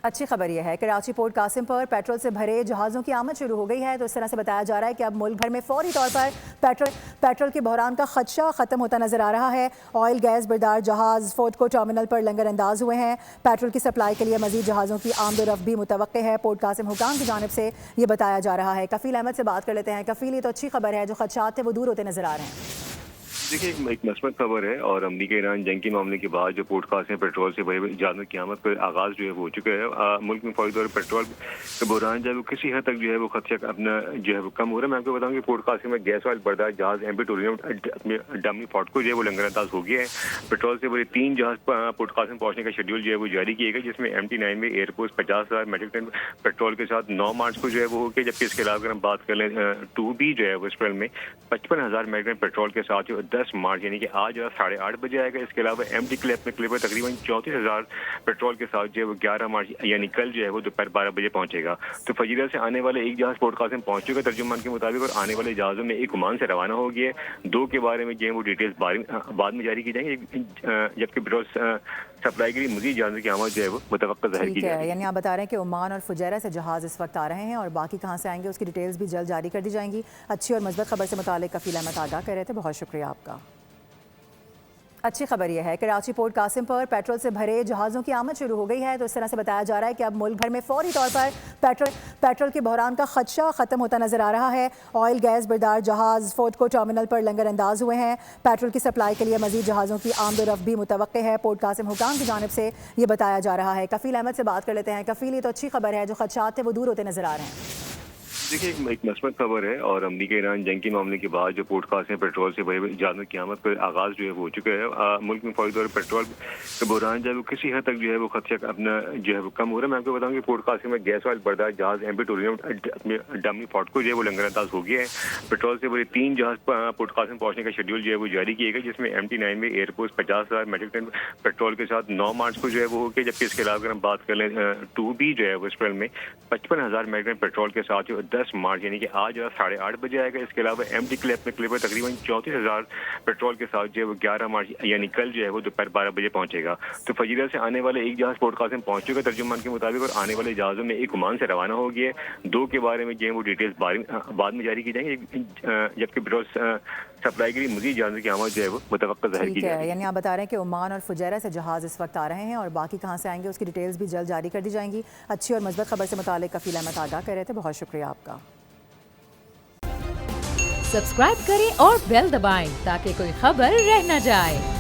अच्छी खबर यह है कराची पोर्ट कासिम पर पेट्रोल से भरे जहाज़ों की आमद शुरू हो गई है। तो इस तरह से बताया जा रहा है कि अब मुल्क भर में फौरी तौर पर पेट्रोल के बहरान का खदशा ख़त्म होता नजर आ रहा है। ऑयल गैस बरदार जहाज़ फोर्टको टर्मिनल पर लंगर अंदाज हुए हैं। पेट्रोल की सप्लाई के लिए मजीद जहाज़ों की आमद-ओ-रफ्त भी मुतवक्के है। पोर्ट कासिम हुकाम की जानिब से ये बताया जा रहा है। कफील अहमद से बात कर लेते हैं। कफील, ये तो अच्छी खबर है, जो खदशात थे वो दूर होते नजर आ रहे हैं। देखिए, एक मस्बत खबर है और अमरीका ईरान जंग के मामले के बाद जो पोर्ट कासिम पेट्रोल से भरे जहाज़ों की आमद का आगाज़ जो है वो हो चुका है। मुल्क में फौरी तौर पर पेट्रोल का बहरान जो है वो किसी हद तक जो है वो खदशा अपना जो है वो कम हो रहा है। मैं आपको बताऊँ कि पोर्ट कासिम में गैस ऑयल बरदार जहाज़ एमपी टूरिज्म डमी फोर्टको जो है वो लंगर अंदाज हो गया है। पेट्रोल से भरे 3 जहाज़ पोर्ट कासिम पहुँचने का शेड्यूल जो है वो जारी किया गया, जिसमें MT9 में एयरपोर्ट 50,000 मेट्रिक टन पेट्रोल के साथ 9 मार्च को जो है वो हो गया। जबकि इसके अलावा अगर हम बात कर लें 2B जो है वो अप्रैल में 55,000 मेट्रिक टन पेट्रोल के साथ 10 मार्च यानी कि आज 8:30 बजे आएगा। इसके अलावा MT क्लिप में तकरीबन 34,000 पेट्रोल के साथ जो है वो 11 मार्च यानी कल जो है वो दोपहर 12 बजे पहुंचेगा। तो फजीरा से आने वाले एक जहाज पोर्ट कासिम पहुंच चुका है तर्जुमान के मुताबिक, और आने वाले जहाज़ों में एक ओमान से रवाना हो गया है। 2 के बारे में जो है वो डिटेल्स बाद में जारी की जाएंगी, जबकि पेट्रोल सप्लाई के लिए मजीद जहाज़ों की आमद जो है वो मुतवक्का ज़ाहिर की जाएगी। यानी आप बता रहे हैं कि ओमान और फुजैरा से जहाज़ इस वक्त आ रहे हैं और बाकी कहाँ से आएंगे उसकी डिटेल्स भी जल्द जारी कर दी जाएंगी। अच्छी और मज़बूत खबर से मुतालिक कफील अहमद आगाह कर रहे थे, बहुत शुक्रिया आपका। अच्छी खबर यह है कराची पोर्ट कासिम पर पेट्रोल से भरे जहाज़ों की आमद शुरू हो गई है। तो इस तरह से बताया जा रहा है कि अब मुल्क भर में फौरी तौर पर पेट्रोल के बहरान का खदशा ख़त्म होता नजर आ रहा है। ऑयल गैस बरदार जहाज़ फोर्टको टर्मिनल पर लंगर अंदाज हुए हैं। पेट्रोल की सप्लाई के लिए मजीद जहाज़ों की आमद-ओ-रफ्त भी मुतवक्के है। पोर्ट कासिम हुकाम की जानिब से ये बताया जा रहा है। कफील अहमद से बात कर लेते हैं। कफील, ये तो अच्छी खबर है, जो खदशात थे वो दूर होते नजर आ रहे हैं। देखिए, एक मस्बत खबर है और अमरीका ईरान जंग के मामले के बाद जो पोर्ट कासिम पेट्रोल से भरे जहाज़ों की आमद का आगाज़ जो है वो हो चुका है। मुल्क में फौरी तौर पर पेट्रोल का बहरान जो है वो किसी हद तक जो है वो खदशा अपना जो है वो कम हो रहा है। मैं आपको बताऊँ कि पोर्ट कासिम में गैस ऑयल बरदार जहाज़ एमपी टूरिज्म डमी फोर्टको जो है वो लंगर अंदाज हो गया है। पेट्रोल से भरे 3 जहाज़ पोर्ट कासिम पहुँचने का शेड्यूल जो है वो जारी किया गया, जिसमें MT9 में एयरपोर्ट 50,000 मेट्रिक टन पेट्रोल के साथ 9 मार्च को जो है वो हो गया। जबकि इसके अलावा अगर हम बात कर लें 2B जो है वो अप्रैल में 55,000 मेट्रिक टन पेट्रोल के साथ 10 मार्च यानी कि आज 8:30 बजे आएगा। इसके अलावा MT क्लिप में तकरीबन 34,000 पेट्रोल के साथ जो है वो 11 मार्च यानी कल जो है वो दोपहर 12 बजे पहुंचेगा। तो फजीरा से आने वाले एक जहाज पोर्ट कासिम पहुंच चुका है तर्जुमान के मुताबिक, और आने वाले जहाज़ों में एक ओमान से रवाना हो गया है। 2 के बारे में जो है वो डिटेल्स बाद में जारी की जाएंगी, जबकि पेट्रोल सप्लाई के लिए मजीद जहाज़ों की आमद जो है वो मुतवक्का ज़ाहिर की जाएगी। यानी आप बता रहे हैं कि ओमान और फुजैरा से जहाज़ इस वक्त आ रहे हैं और बाकी कहाँ से आएंगे उसकी डिटेल्स भी जल्द जारी कर दी जाएंगी। अच्छी और मज़बूत खबर से मुतालिक कफील अहमद आगाह कर रहे थे, बहुत शुक्रिया आपका। सब्सक्राइब करें और बेल दबाएं ताकि कोई खबर रह न जाए।